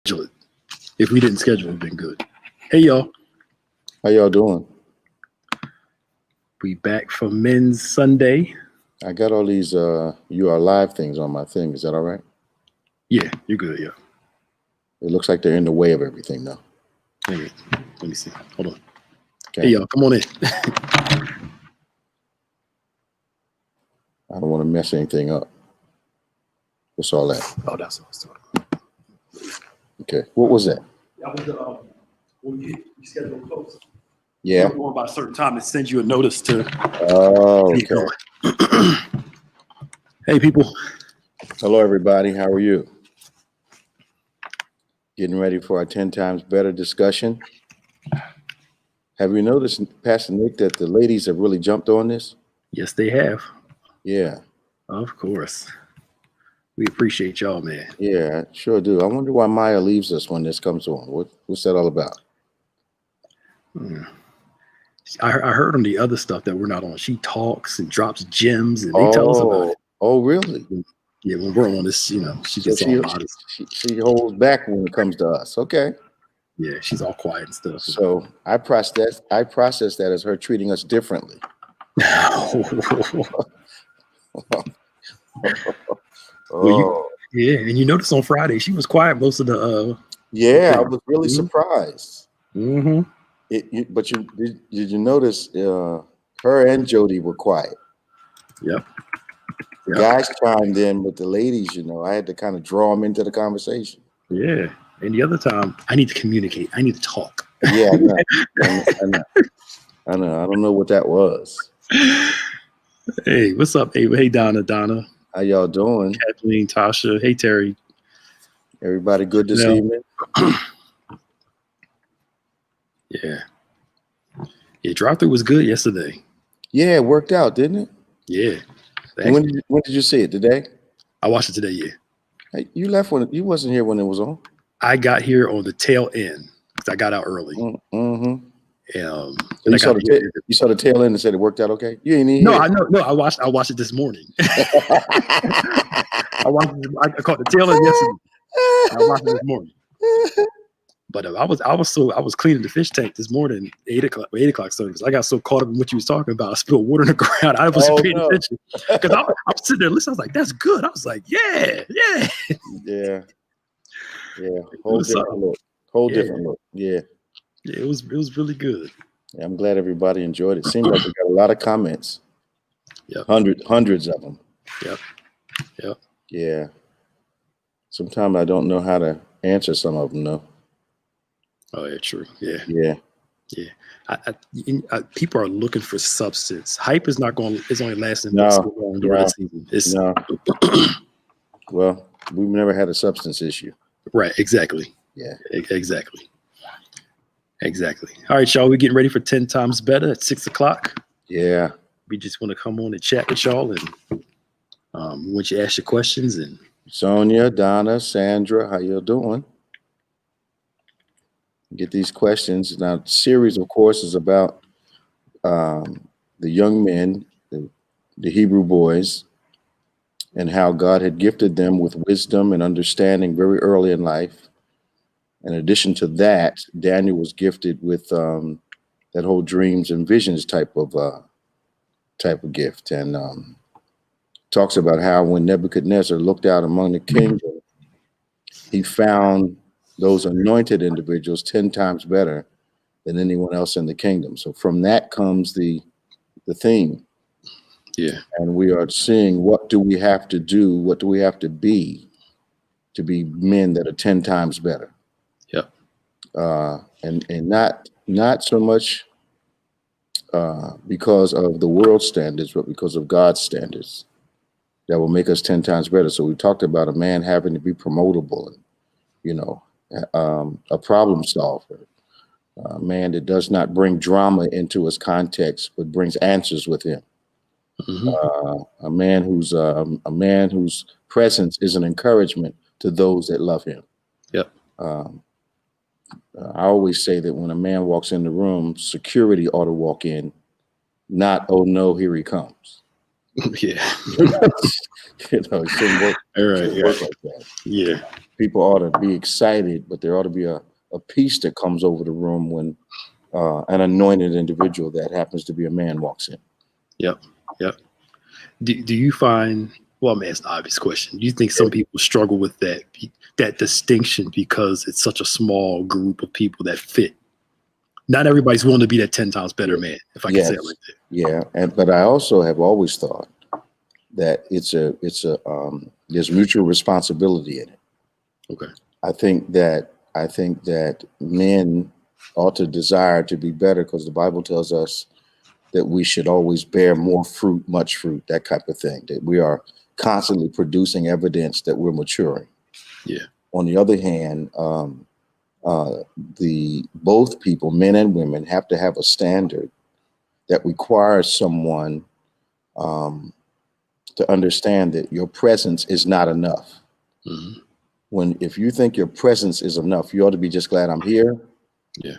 schedule it. If we didn't schedule it, it'd been good. Hey y'all, How y'all doing? we back for Men's Sunday. I got all these you are live things on my thing. Is that all right? Yeah, you're good. Yeah. It looks like they're in the way of everything though. Let me see. Hold on. Okay. Hey y'all, come on in. I don't want to mess anything up. What's all that? Oh, that's what I was talking. Okay. What was that? That was when you schedule close. Yeah. Going by a certain time, it sends you a notice to Oh, keep okay. going. Hey people. Hello everybody. How are you? Getting ready for our 10 times better discussion. Have you noticed, Pastor Nick, that the ladies have really jumped on this? Yes, they have. Yeah. Of course. We appreciate y'all, man. Yeah, I sure do. I wonder why Maya leaves us when this comes on. What's that all about? I heard on the other stuff that we're not on. She talks and drops gems, and they tell us about it. Oh, really? Yeah, when we're on this, she gets all modest. She holds back when it comes to us. Okay. Yeah, she's all quiet and stuff. So I process that as her treating us differently. Yeah, and you notice on Friday she was quiet most of the. Yeah, I was really surprised. Mm-hmm. But did you notice her and Jody were quiet? Yep. The guys chimed in, but the ladies, I had to kind of draw them into the conversation. Yeah, and the other time, I need to communicate. I need to talk. Yeah, I know. I don't know what that was. Hey, what's up? Hey, Donna. How y'all doing? Kathleen, Tasha. Hey, Terry. Everybody good this evening? Yeah. Yeah, drive-through was good yesterday. Yeah, it worked out, didn't it? Yeah. When did you see it? Today? I watched it today, yeah. Hey, you left you wasn't here when it was on. I got here on the tail end because I got out early. Mm-hmm. So you saw the tail end and said it worked out okay? You ain't even No, I watched it this morning. I caught the tail end yesterday. I watched it this morning. But I was cleaning the fish tank this morning, 8 o'clock started, because I got so caught up in what you was talking about. I spilled water on the ground. I wasn't paying attention because I'm sitting there listening. I was like, "That's good." I was like, "Yeah." Whole different look. Yeah, it was really good. Yeah, I'm glad everybody enjoyed it. Seemed like we got a lot of comments. Yep. Hundreds of them. Yep. Yeah. Sometimes I don't know how to answer some of them though. Oh yeah, true. Yeah. People are looking for substance. Hype is not going. It's only lasting so long during the season. Well, we've never had a substance issue. Right. Exactly. Yeah. Exactly. All right, y'all. We're getting ready for 10 times better at 6 o'clock. Yeah. We just want to come on and chat with y'all, and we want you to ask your questions. And Sonia, Donna, Sandra, how you doing? Get these questions. Now, the series, of course, is about the young men, the Hebrew boys, and how God had gifted them with wisdom and understanding very early in life. In addition to that, Daniel was gifted with that whole dreams and visions type of gift, and talks about how when Nebuchadnezzar looked out among the kingdom, he found those anointed individuals 10 times better than anyone else in the kingdom. So from that comes the theme. Yeah. And we are seeing, what do we have to do? What do we have to be men that are 10 times better? Yep. And not so much because of the world standards, but because of God's standards that will make us 10 times better. So we talked about a man having to be promotable, and a problem solver, a man that does not bring drama into his context, but brings answers with him. Mm-hmm. A man whose presence is an encouragement to those that love him. Yep. I always say that when a man walks in the room, security ought to walk in, not, oh no, here he comes. Yeah. It shouldn't work. All right. Shouldn't work like that. Yeah. People ought to be excited, but there ought to be a peace that comes over the room when an anointed individual that happens to be a man walks in. Yep. Do you find? Well, man, it's an obvious question. Do you think some people struggle with that distinction because it's such a small group of people that fit? Not everybody's willing to be that 10 times better man, if I can say it like that. Yeah, but I also have always thought that there's mutual responsibility in it. Okay. I think that men ought to desire to be better because the Bible tells us that we should always bear more fruit, much fruit, that type of thing, that we are constantly producing evidence that we're maturing. Yeah. On the other hand, both people, men and women, have to have a standard that requires someone to understand that your presence is not enough. Mm-hmm. If you think your presence is enough, you ought to be just glad I'm here. Yeah.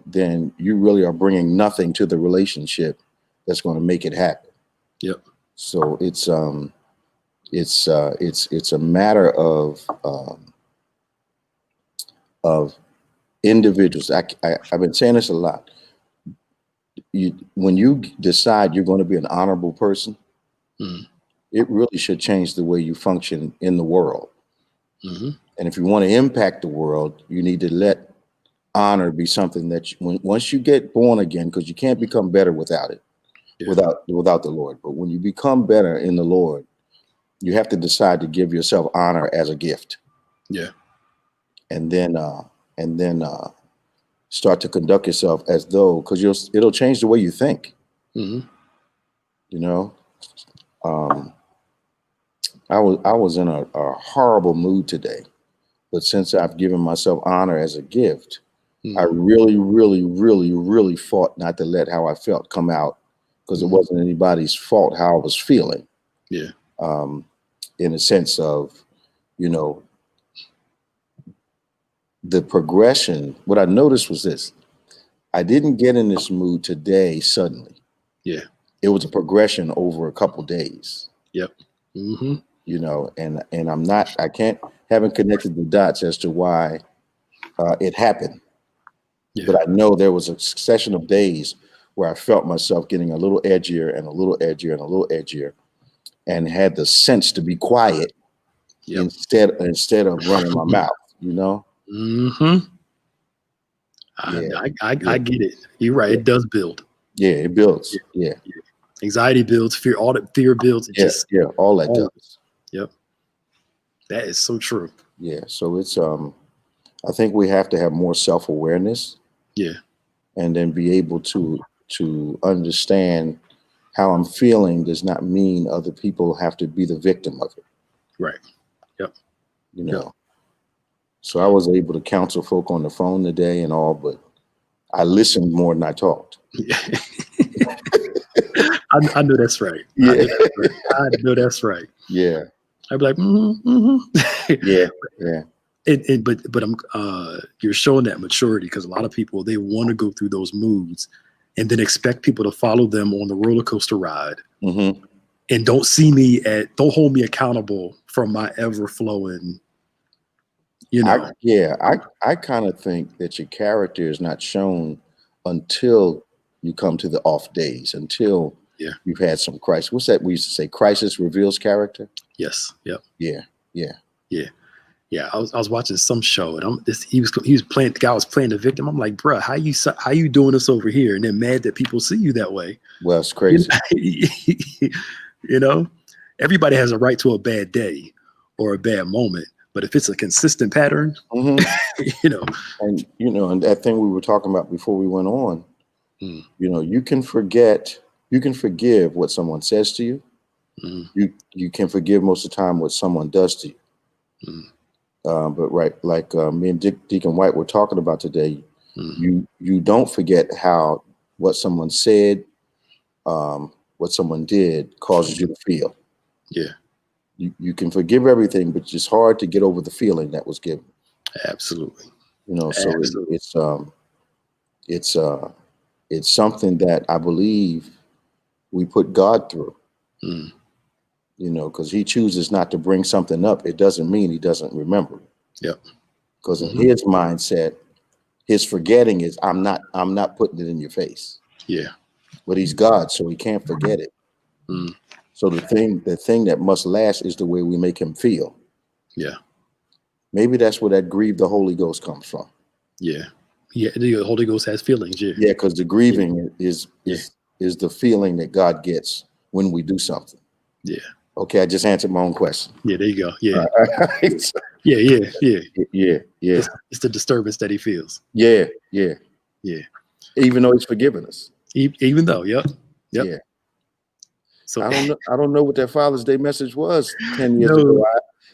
Then you really are bringing nothing to the relationship that's going to make it happen. Yep. So it's a matter of individuals. I've been saying this a lot. When you decide you're going to be an honorable person, it really should change the way you function in the world. Mm-hmm. And if you want to impact the world, you need to let honor be something that once you get born again, because you can't become better without it, without the Lord. But when you become better in the Lord, you have to decide to give yourself honor as a gift. Yeah. And then start to conduct yourself as though, because it'll change the way you think. Mm-hmm. I was in a horrible mood today, but since I've given myself honor as a gift, I really, really, really, really fought not to let how I felt come out, because it wasn't anybody's fault how I was feeling. Yeah. In a sense of, the progression. What I noticed was this: I didn't get in this mood today suddenly. Yeah. It was a progression over a couple days. Yep. Mm-hmm. And haven't connected the dots as to why it happened. Yeah. But I know there was a succession of days where I felt myself getting a little edgier and a little edgier and a little edgier, and had the sense to be quiet instead of running my mouth, Mm-hmm. I get it. You're right. Yeah. It does build. Yeah, it builds. Yeah. Anxiety builds, fear builds. All that does. Yep. That is so true. Yeah. So it's I think we have to have more self-awareness. Yeah. And then be able to understand how I'm feeling does not mean other people have to be the victim of it. Right. Yep. Yep. So I was able to counsel folk on the phone today and all, but I listened more than I talked. Yeah. I know that's right. Yeah. I know that's right. Yeah. I'd be like, Yeah. But I'm you're showing that maturity, because a lot of people, they want to go through those moods and then expect people to follow them on the roller coaster ride, and don't hold me accountable for my ever flowing. I kind of think that your character is not shown until you come to the off days, until you've had some crisis. What's that we used to say? Crisis reveals character. Yes. Yep. Yeah. I was watching some show, and he was playing, the guy was playing the victim. I'm like, bruh, how you doing this over here? And then mad that people see you that way. Well, it's crazy. Everybody has a right to a bad day or a bad moment, but if it's a consistent pattern, and that thing we were talking about before we went on, you can forgive what someone says to you. You can forgive most of the time what someone does to you. But me and Deacon White were talking about today, you don't forget what someone said, what someone did causes you to feel. Yeah. You can forgive everything, but it's just hard to get over the feeling that was given. Absolutely. So it's something that I believe we put God through. Mm. You know, because he chooses not to bring something up, it doesn't mean he doesn't remember. Yep. Because in his mindset, his forgetting is I'm not putting it in your face. Yeah. But he's God, so he can't forget it. Mm. So the thing that must last is the way we make him feel. Yeah. Maybe that's where that grieve the Holy Ghost comes from. Yeah. Yeah. The Holy Ghost has feelings. Yeah. Yeah, because the grieving is the feeling that God gets when we do something. Yeah. Okay, I just answered my own question. Yeah. There you go. Yeah. All right. Yeah. Yeah. Yeah. Yeah. It's the disturbance that he feels. Yeah. Yeah. Even though he's forgiven us. Even though. Yep. Yeah. So I don't know what that Father's Day message was 10 years no, ago.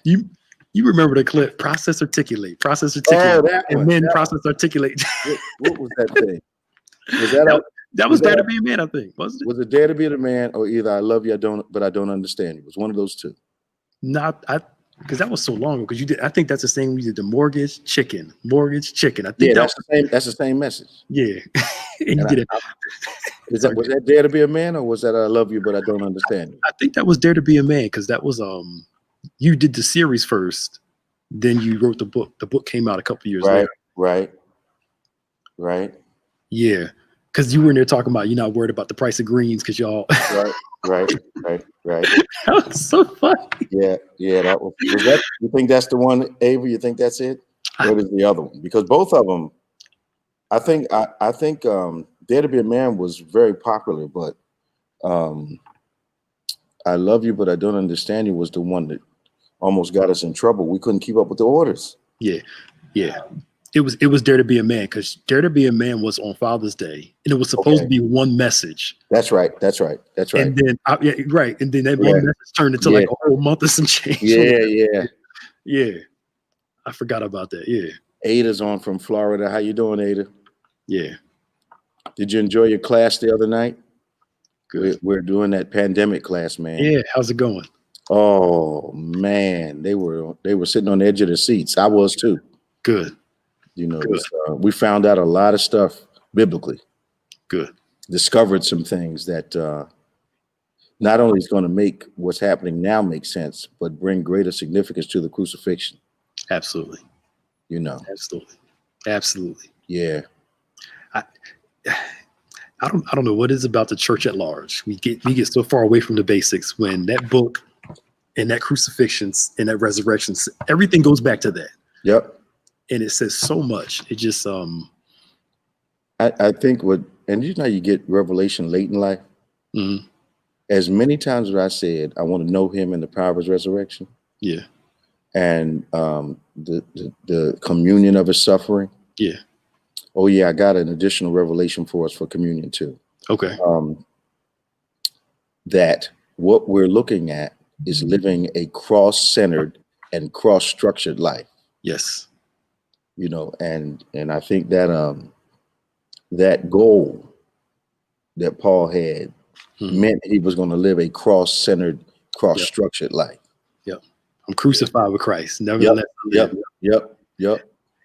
you remember the clip? Process articulate, Oh, that and one. then process articulate. What was that thing? Was that that was Dare to Be a Man, I think, wasn't it? Was it Dare to Be the Man or either I love you, but I don't understand you? It was one of those two. Not because that was so long ago. Because you did, I think that's the same. We did the mortgage chicken. I think that's the same message. Yeah, and you did it. Was that Dare to Be a Man or was that I love you, but I don't understand you? I think that was Dare to Be a Man because that was you did the series first, then you wrote the book. The book came out a couple years later. Right. Yeah, because you were in there talking about you're not worried about the price of greens because y'all. Right. That was so funny. Yeah. That was that. You think that's the one, Ava? You think that's it? What is the other one? Because both of them, I think Dare to Be a Man was very popular, but I love you, but I don't understand you was the one that almost got us in trouble. We couldn't keep up with the orders. Yeah. It was Dare to Be a Man because Dare to Be a Man was on Father's Day and it was supposed to be one message. That's right. And then And then that one message turned into like a whole month or some change. Yeah. I forgot about that. Yeah. Ada's on from Florida. How you doing, Ada? Yeah. Did you enjoy your class the other night? Good. We're doing that pandemic class, man. Yeah. How's it going? Oh man, they were sitting on the edge of their seats. I was too. Good. You know, we found out a lot of stuff biblically. Good. Discovered some things that not only is going to make what's happening now make sense, but bring greater significance to the crucifixion. Absolutely. You know. Absolutely. Yeah. I don't know what it is about the church at large. We get so far away from the basics when that book and that crucifixions and that resurrections, everything goes back to that. Yep. And it says so much. It just I think and you know you get revelation late in life. Mm-hmm. As many times as I said, I want to know him and the power of his resurrection. Yeah. And the communion of his suffering. Yeah. Oh yeah, I got an additional revelation for us for communion too. Okay. That what we're looking at is living a cross-centered and cross-structured life. Yes. You know, and I think that that goal that Paul had meant he was going to live a cross-centered, cross-structured life. Yep. I'm crucified with Christ. Nevertheless. Yep.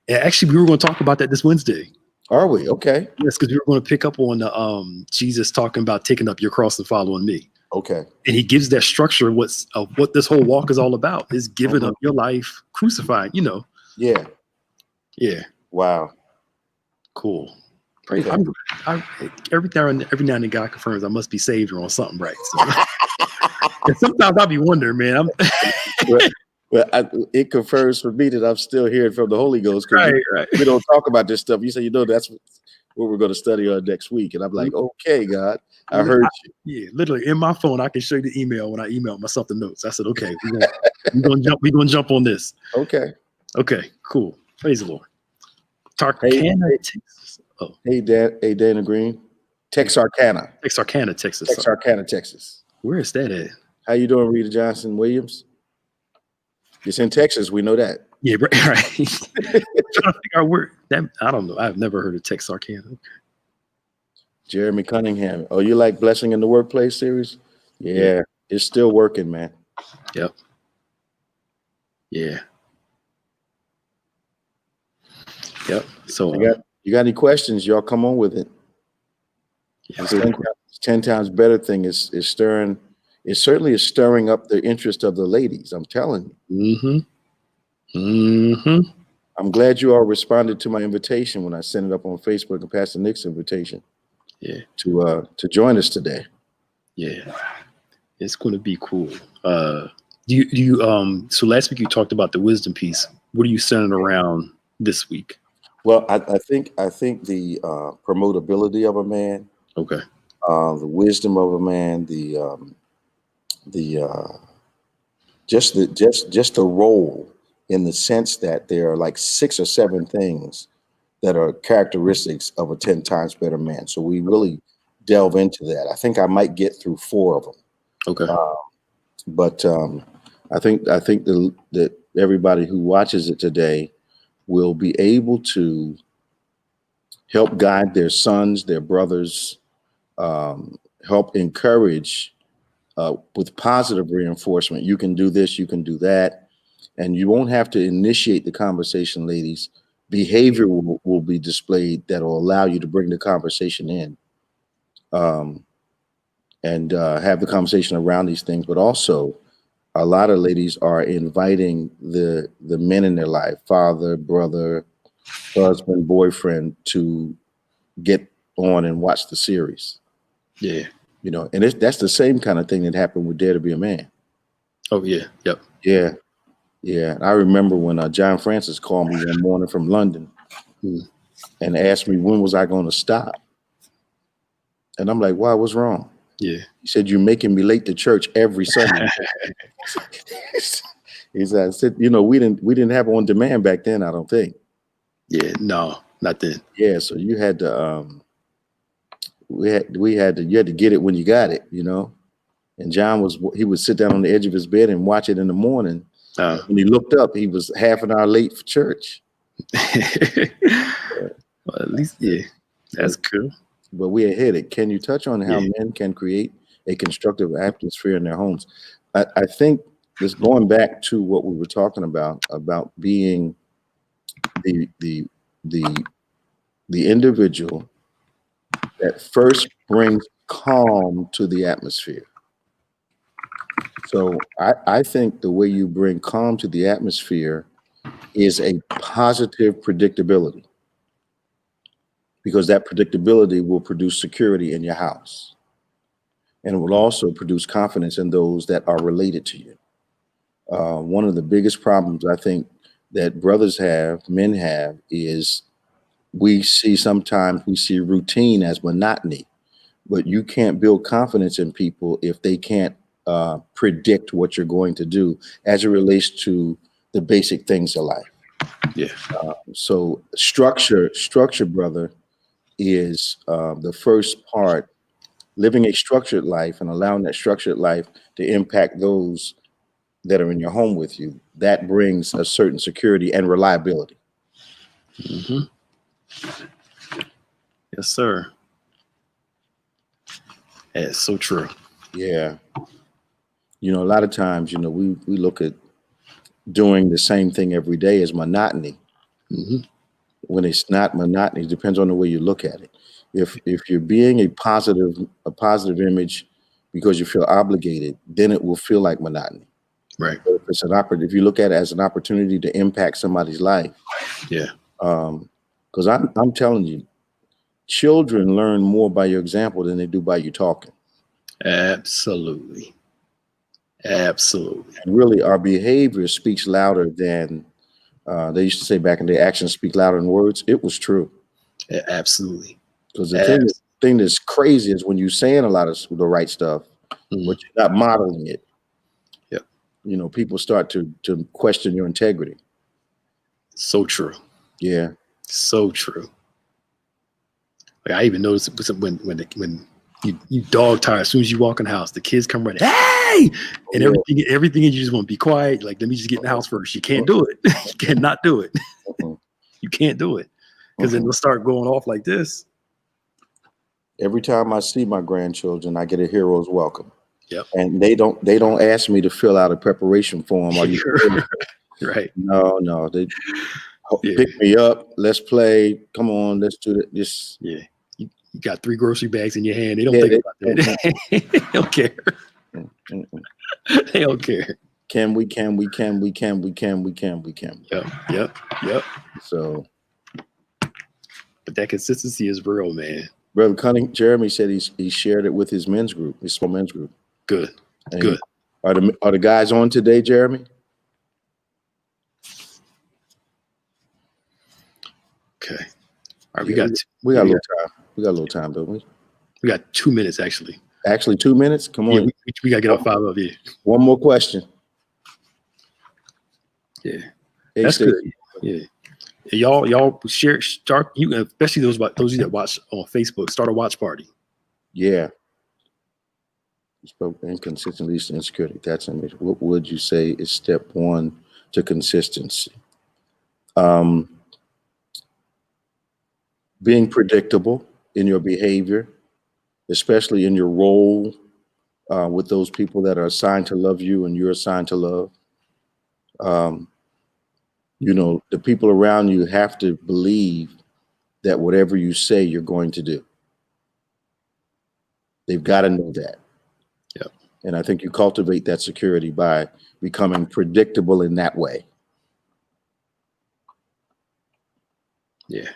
And actually, we were going to talk about that this Wednesday. Are we? Okay. Yes, because we were going to pick up on the Jesus talking about taking up your cross and following me. Okay. And he gives that structure of what this whole walk is all about, is giving up your life, crucifying, you know. Yeah. Yeah. Wow. Cool. Every now and then God confirms I must be saved or on something right. So. And sometimes I'll be wondering, man. Well, it confirms for me that I'm still hearing from the Holy Ghost. Right. We don't talk about this stuff. You say, that's what we're going to study on next week. And I'm like, okay, God, I heard you. Yeah, literally in my phone, I can show you the email when I emailed myself the notes. I said, okay, we're gonna jump on this. Okay, cool. Praise the Lord. Texarkana, Texas. Oh. Hey, Dana Green. Texarkana, Texas. Where is that at? How you doing, Rita Johnson Williams? It's in Texas. We know that. Yeah, right. Trying to figure out where that. I don't know. I've never heard of Texarkana. Jeremy Cunningham. Oh, you like Blessing in the Workplace series? Yeah. It's still working, man. Yep. Yeah. Yep. So you got any questions? Y'all come on with it. Yeah, 10 times better thing is stirring it certainly is stirring up the interest of the ladies. I'm telling you. I'm glad you all responded to my invitation when I sent it up on Facebook, and Pastor Nick's invitation. Yeah. To join us today. Yeah. It's going to be cool. So last week you talked about the wisdom piece. What are you centering around this week? Well, I think the promotability of a man, Okay. the wisdom of a man, just the role, in the sense that there are like 6 or 7 things that are characteristics of a 10 times better man. So we really delve into that. I think I might get through 4 of them. Okay. But I think that everybody who watches it today will be able to help guide their sons, their brothers, help encourage with positive reinforcement. You can do this, you can do that. And you won't have to initiate the conversation, ladies. Behavior will be displayed that will allow you to bring the conversation in, and have the conversation around these things. But also, a lot of ladies are inviting the men in their life, father, brother, husband, boyfriend, to get on and watch the series. Yeah. You know, and that's the same kind of thing that happened with Dare to Be a Man. Oh, yeah. Yep. Yeah. Yeah. I remember when John Francis called me one morning from London and asked me when was I going to stop. And I'm like, why? What's wrong? Yeah. He said, you're making me late to church every Sunday. He said, you know, we didn't have on demand back then, I don't think. Yeah, no, not then. Yeah, so you had to you had to get it when you got it, you know. And John he would sit down on the edge of his bed and watch it in the morning. When he looked up, he was half an hour late for church. Well, at least, yeah, that's cool. But we are headed. Can you touch on how men can create a constructive atmosphere in their homes? I think this, going back to what we were talking about being the individual that first brings calm to the atmosphere. So I think the way you bring calm to the atmosphere is a positive predictability, because that predictability will produce security in your house, and it will also produce confidence in those that are related to you. One of the biggest problems I think that men have, is we see routine as monotony, but you can't build confidence in people if they can't predict what you're going to do as it relates to the basic things of life. Yeah. So structure, brother, is the first part. Living a structured life and allowing that structured life to impact those that are in your home with you, that brings a certain security and reliability. Yes, sir. That's so true. Yeah. You know, a lot of times, you know, we look at doing the same thing every day as monotony. When it's not monotony, it depends on the way you look at it. If you're being a positive image because you feel obligated, then it will feel like monotony. Right. But if you look at it as an opportunity to impact somebody's life. Yeah. Because I'm telling you, children learn more by your example than they do by you talking. Absolutely. And really, our behavior speaks louder than they used to say back in the day, actions speak louder than words. It was true. Absolutely. Because the thing that's crazy is when you're saying a lot of the right stuff, but you're not modeling it. Yep. You know, people start to question your integrity. So true. Yeah. So true. Like, I even noticed when you dog tired, as soon as you walk in the house, the kids come running, hey, and everything you just want to be quiet. Like, let me just get in the house first. You can't do it. You cannot do it. You can't do it, because then they'll start going off like this. Every time I see my grandchildren, I get a hero's welcome. Yep. And they don't ask me to fill out a preparation form. Are you right? No. They pick me up. Let's play. Come on, let's do this. Yeah. You got 3 grocery bags in your hand. They don't think about that. They don't care. They don't care. Can we? Yep. So, But that consistency is real, man. Brother Cunning, Jeremy said he shared it with his men's group, his small men's group. Good. And Good. Are the guys on today, Jeremy? Okay. All right, We got a little time. We got a little time, don't we? We got 2 minutes actually. Actually, 2 minutes. Come on. Yeah, we gotta get off 5 of you. One more question. Yeah. Hey, That's Stacey. good. Yeah. Y'all share, start, you especially those of you that watch on Facebook, start a watch party. Yeah. You spoke inconsistent leads to insecurity. That's amazing. What would you say is step one to consistency? Being predictable in your behavior, especially in your role with those people that are assigned to love you and you're assigned to love. You know, the people around you have to believe that whatever you say, you're going to do. They've got to know that. Yep. And I think you cultivate that security by becoming predictable in that way. Yeah.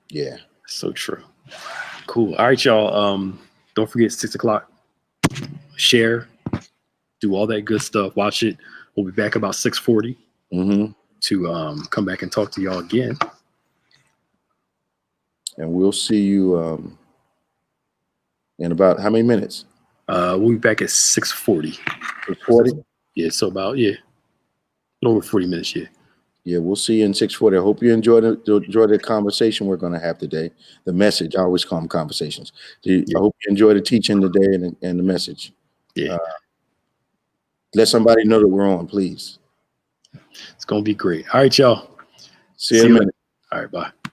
Yeah. So true. Cool. All right, y'all. Don't forget 6 o'clock. Share. Do all that good stuff. Watch it. We'll be back about 6:40 to come back and talk to y'all again. And we'll see you in about how many minutes? We'll be back at 6:40. 40? Yeah, so about, a little over 40 minutes, yeah. Yeah, we'll see you in 6:40. I hope you enjoy the conversation we're going to have today. The message, I always call them conversations. I hope you enjoy the teaching today and the message. Yeah. Let somebody know that we're on, please. It's going to be great. All right, y'all. See you in a minute. All right, bye.